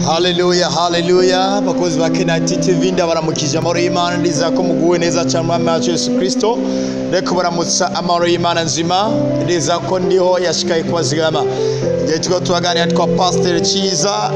Hallelujah, hallelujah. Bakozi ba Kenati TV ndabaramukije amahoro y'Imana ndiza ko muguwe neza cyane mu mwami Yesu Kristo. Reko baramutsa amahoro y'Imana nzima ndiza ko ndiho yashikaye kubazigama. Igihe tuko tubaganira twa Pastor Ciza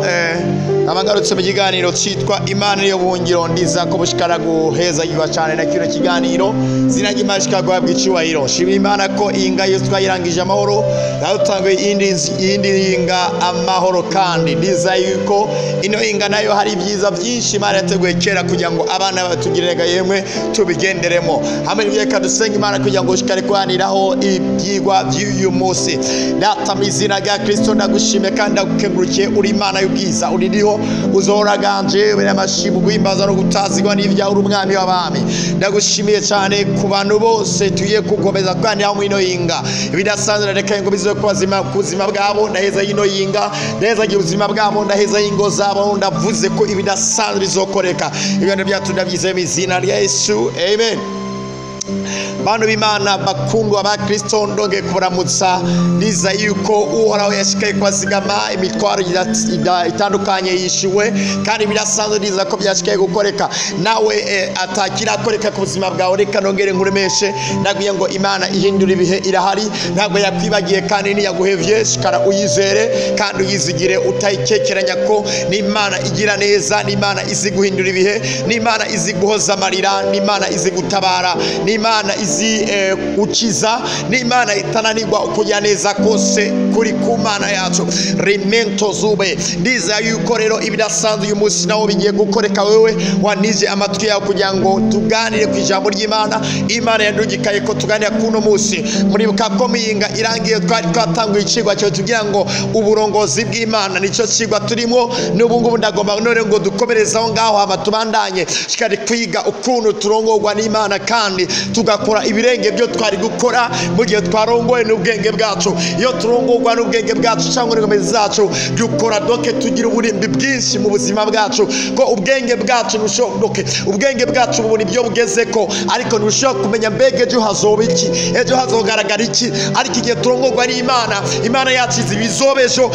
abagarutse mu kiganiro cyitwa Imana yo buhungiro ndiza ko bushikara guheza yiwa cyane na kino kiganiro zina ry'imashika gwabwa icubahiro. Shima Imana ko inga yo twayirangije amahoro yatangwe indi inga amahoro kandi ndiza yuko ino inga nayo hari ibyiza byinshi Imana yateguye kera kugira ngo abana batugirega yemwe tubigenderemo. Hamwe n'ibyo dusenga Imana kugira ngo ushikare kwaniraho ibyigwa by'uyu munsi. Natamizina rya Kristo ndagushime kandi ndagukengurukiye uri Imana y'ubwiza uririho uzoraganje bere amashimu guhimbaza no gutazigwa n'ivya uri umwami w'abami. Ndagushimiye cyane ku bantu bose tugiye kugomeza kandi aho ino yinga ibidasanzwe reka ngo bizo kubazima kuzima bwabo ndaheza ino yinga ndaheza ubuzima bwabo ndaheza ingo zabo ndavuze ko ibidasanzwe bizokoreka ibintu byatunda byizeye mu izina rya Yesu amen. Bantu b'Imana bakundwa ba Kristo ndonge kuramutsa niza yuko uhoraho yashikaye kwazigama imitwaro itandukanye yishiwe kandi birasanzwe niza ko byashikaye gukoreka nawe atakira koreka ku buzima bwawe reka nongere nkuremeshe ndaguye ngo Imana ihindura ibihe irahari ntabwo yakwibagiye kandi niyaguhevye shikara uyizere kandi uyizigire utayikekeranya ko ni Imana igira neza ni Imana izi guhindura ibihe ni Imana izi guhoza amarira ni Imana izi gutabara ni Imana izi ukiza ni Imana itananirwa ukujya neza kose kuri ku Mana yacu remento zube ndiza yuko rero ibidasanzwe uyu munsi nawo bigiye gukoreka wewe wanije amatwi yawe kugira ngo tuganire ku ijambo ry'Imana. Imana yandugikaye ko tuganira kuno munsi muri bukakomiyinga irangiye twari twatanguye icigwa cyo tugira ngo uburongozi bw'Imana nico cigwa turimo n'ubu ngubu ndagomba none ngo dukomerezaho ngaho hama tubandanye shikari kwiga ukuntu turongorwa n'Imana kandi tugakora ibirenge byo twari gukora mu gihe twarongoye n'ubwenge bwacu. Iyo turongorwa n'ubwenge bwacu cyangwa n'ingome zacu dukora doke tugira uburimbi bwinshi mu buzima bwacu ko ubwenge bwacu nushoboke ubwenge bwacu bubona ibyo bugeze ko ariko ntushobora kumenya mbege ejo hazoba iki ejo hazogaragara iki ariko igihe turongorwa n'Imana Imana yacize ibizobejo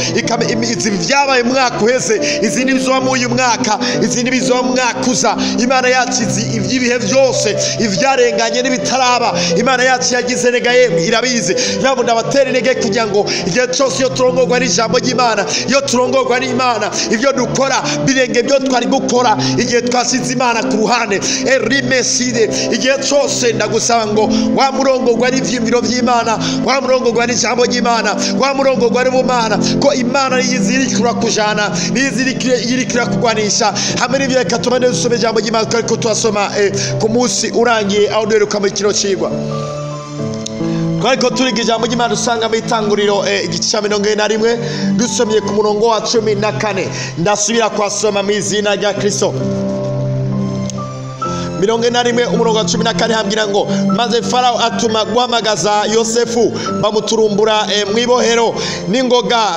izi byabaye mwaka uheze izindi bizoba mu uyu mwaka izindi bizoba mu mwaka uza. Imana yacize iby'ibihe byose ivyarenganye n'ibitaraba Imana yacu yagize nega yemwe irabizi yabo ndabatera intege kugira ngo igihe cyose iyo turongorwa n'ijambo ry'Imana iyo turongorwa n'Imana ibyo dukora birenge byo twari gukora igihe twasize Imana ku ruhande erimeside igihe cyose ndagusaba ngo wa murongorwa n'ivyimviro by'Imana wa murongorwa n'ijambo ry'Imana wa murongorwa n'ubumana ko Imana yizirikira kujana yizirikira kugwanisha hamwe n'ibyo reka tumane dusome ijambo ry'Imana ariko twasoma ku munsi urangiye aho duheruka mu kino cigwa twariko turiga ijambo ry'Imana usanga mu itanguriro igice cya 41 dusomye ku murongo wa 14 ndasubira kwasoma mu izina rya Kristo. 41 umurongo wa 14 hambira ngo maze Farao atuma guhamagaza Yosefu bamuturumbura mwibohero ningoga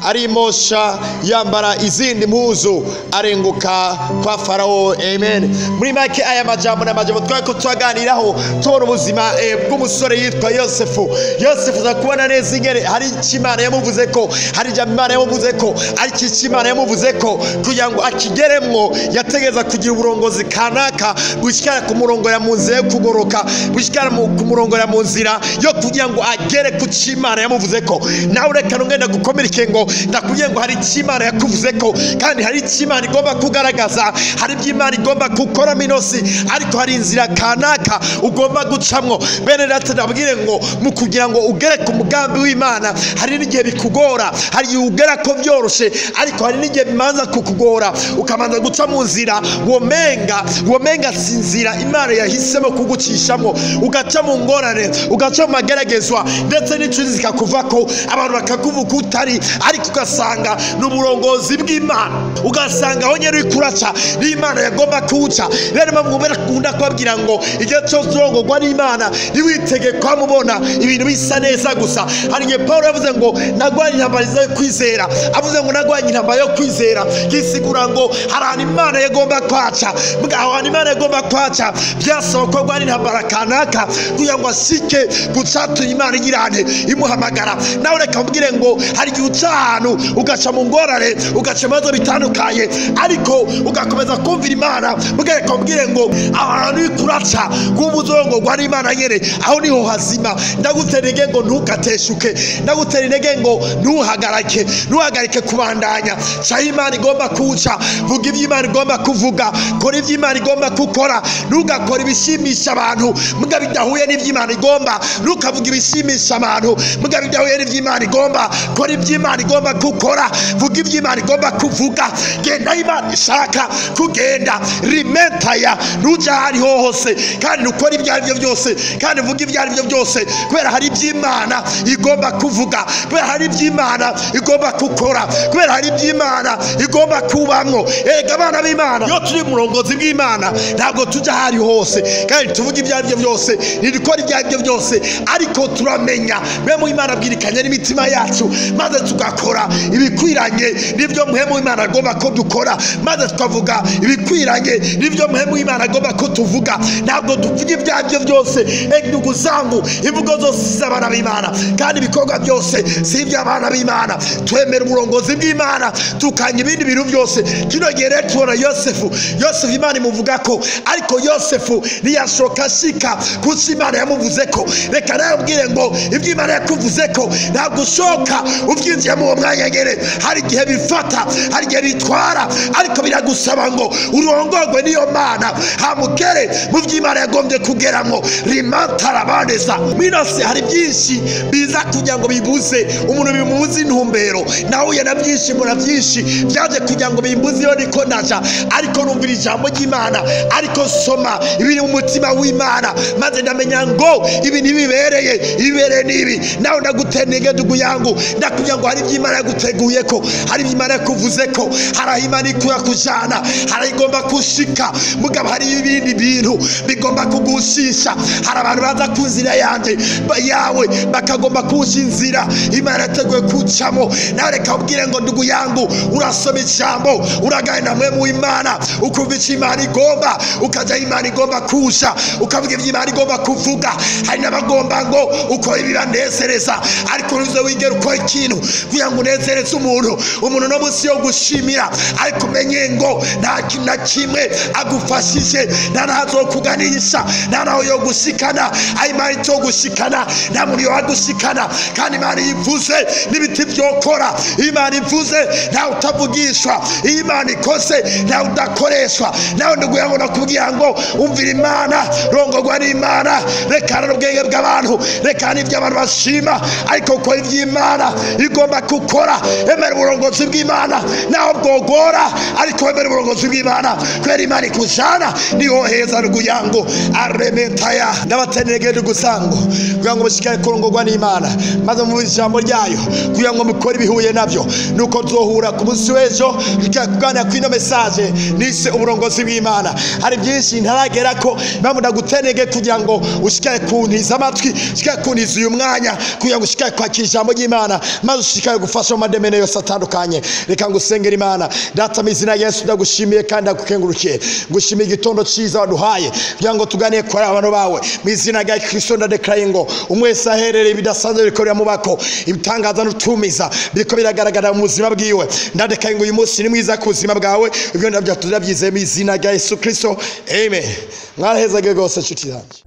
arimosha yambara izindi mpuzu arenguka kwa Farao amen. Muri make aya majambo n'amajambo twako twaganiraho tubona ubuzima bw'umusore yitwa Yosefu za kubona neza ingere hari Imana yamuvuze ko hari Imana yamuvuze ko ari Imana yamuvuze ko kugira ngo akigeremwo yategeza kugira uburongozi kanaka gushikara ku murongo ya munzira yo kugoroka gushikara ku murongo ya munzira yo kugira ngo agere ku Imana yamuvuze ko. Nawe reka ngenda gukomereke ngo ndakugiye ngo hari Imana yakuvuze ko kandi hari Imana igomba kugaragaza hari by'Imana igomba gukora minosi ariko hari inzira kanaka ugomba gucamwo bene data ndabwire ngo mu kugira ngo ugere ku mugambi w'Imana hari n'igihe bikugora hari ugera ko byoroshe ariko hari n'igihe bimanza kukugora ukamanza guca mu nzira womenga sinzira Imana yahisemo kugucishamo ugaca mu ngorane ugaca mu mageragezwa ndetse n'icuzi zikakuvako abantu bakakuvuga utari ariko ugasanga n'uburongozi bw'Imana ugasanga aho nyeri kuraca n'Imana yagomba kuca. Rero mpamubera kunda kwabwira ngo igihe cyose urongorwa n'Imana niwitege kwa mubona ibintu bisa neza gusa. Hari nge Paulo yavuze ngo nagwanye intambara yo kwizera avuze ngo nagwanye intambara yo kwizera gisigura ngo hari Imana yagomba kwaca bwaho Imana yagomba kwaca byasaba ko gwari ntambara kanaka kugira ngo asike gucatuye Imana igirane imuhamagara. Nawe reka mbwire ngo hari igihe uca ahantu ugaca mu ngorane ugaca mazo bitandukanye ariko ugakomeza kumvira Imana. Mugereka mbwire ngo abantu ikuraca kubuzongo gwari Imana nyene aho niho hazima. Ndagutera intege ngo ntukateshuke, ndagutera intege ngo ntuhagarike kubandanya. Cha Imana igomba kuca, vuga ibyo Imana igomba kuvuga, kora ibyo Imana igomba gukora. Ntugakora ibishimisha abantu muga bidahuye n'ibyo Imana igomba, ntukavuga ibishimisha abantu muga bidahuye n'ibyo Imana igomba. Kora ibyo Imana igomba gukora, vuga ibyo Imana igomba kuvuga. Genda Imana ishaka kugenda, rimentaya nuja hariho hose kandi nukora ibyo aribyo byose kandi vuga ibyo aribyo byose, kubera hari ibyo Imana igomba kuvuga, kubera hari ibyo Imana igomba gukora, kubera hari ibyo Imana igomba kubamwo. Ega abana b'Imana yo turi murongozi bw'Imana ntabwo tuja hari hose kandi tuvuga ibyo aribyo byose nidukora ibyo aribyo byose, ariko turamenya mwe mu Imana bwirikanye n'imitima yacu maze tugakora ibikwiranye n'ibyo mwe mu Imana agomba ko dukora, maze tukavuga ibikwiranye n'ibyo mwe mu Imana agomba ko tuvuga. Ntabwo tuvuga ibyo aribyo byose ndugu zangu, imvugo zose z'abana b'Imana kandi ibikorwa byose si iby'abana b'Imana. Twemera umurongozi bw'Imana tukanya ibindi bintu byose. Kino gihe rero tubona Yosefu Imana imuvuga ko, ariko Yosefu ntiyashoka ashika kuko Imana yamuvuze ko. Reka nawe mbwire ngo ibyo Imana yakuvuze ko ntabwo ushoka ubyinjiye mu mwanya nyere. Hari igihe bifata, hari igihe bitwara, ariko biragusaba ngo urongorwe n'iyo Mana hamugere mu byo Imana yagombye kugeramo. Rimantarabandeza minose hari byinshi biza kugira ngo bibuze umuntu bimubuze intumbero. Nahuye na byinshi mura byinshi byaje kugira ngo bimbuze iyo niko ndaja, ariko numvira ijambo ry'Imana, ariko soma ibiri mu mutima w'Imana maze ndamenya ngo ibi nibibereye nibi. Nawe ndagutendege dugu yangu ndakugira ngo hari iby'Imana yaguteguye ko, hari iby'Imana yakuvuze ko, hari Imana ikura kujana, hari igomba kushika. Mugabo hari ibindi bintu bigomba kugushisha. Hari abantu baza kunzira yawe bakagomba kushinzira Imana yateguye kucamo. Nawe reka ubwire ngo ndugu yangu urasoma ijambo uragana mwe mu Imana ukumva icyo Imana igomba, ukaja Imana igomba kusha, ukavuga ibyo Imana igomba kuvuga. Hari n'abagomba ngo ukora ibibanezereza, ariko uruze wigera ukora ikintu kugira ngo unezereze umuntu no munsi yo gushimira, ariko umenye ngo nta kintu na kimwe agufashije, nta nazo kuganisha, nta naho yo gushikana. Imana icyo gushikana nta muri yo gushikana, kandi Imana yivuze n'ibiti byokora. Imana ivuze nta utavugishwa, Imana ikose nta udakoreshwa. Nawe nduguye ngo nakubwira ngo umvira Imana, rongorwa n'Imana, rekana n'ubwenge bw'abantu, rekana n'ibyo abantu bashima, ariko ukora iby'Imana igomba gukora. Emera uburongozi bw'Imana naho bwogora, ariko emera uburongozi bw'Imana kubera Imana ikujana niho heza. Nduguyango arementaya ndabatenege ndugusango kugira ngo mushikare kurongorwa n'Imana maze mu ijambo ryayo kugira ngo mukore bihuye nabyo, nuko tuzohura ku munsi w'ejo tukagana kwino message nise uburongozi bw'Imana. Hari byinshi ntaragera ko mpamvu ndagutenege kugira ngo ushikare kuntiza amatwi, ushikare kuntiza uyu mwanya kugira ngo ushikare kwakira ijambo ry'Imana maze ushikare gufasha mu mademene yose atandukanye. Reka ngusengera Imana. Data mu izina rya Yesu ndagushimiye kandi ndagukengurukiye, ngushimiye igitondo cyiza waduhaye kugira ngo tuganire kwa abantu bawe mu izina rya Kristo. Ndadekaraye ngo umwese aherereye ibidasanzwe bikorera mu bako, ibitangaza n'utumiza biriko biragaragara mu buzima bwiwe. Ndadekaraye ngo uyu munsi ni mwiza ku buzima bwawe, ibyo ndabyo tuzabyizeye mu izina rya Yesu Kristo, amen. Mwarahezage rwose nshuti zanjye.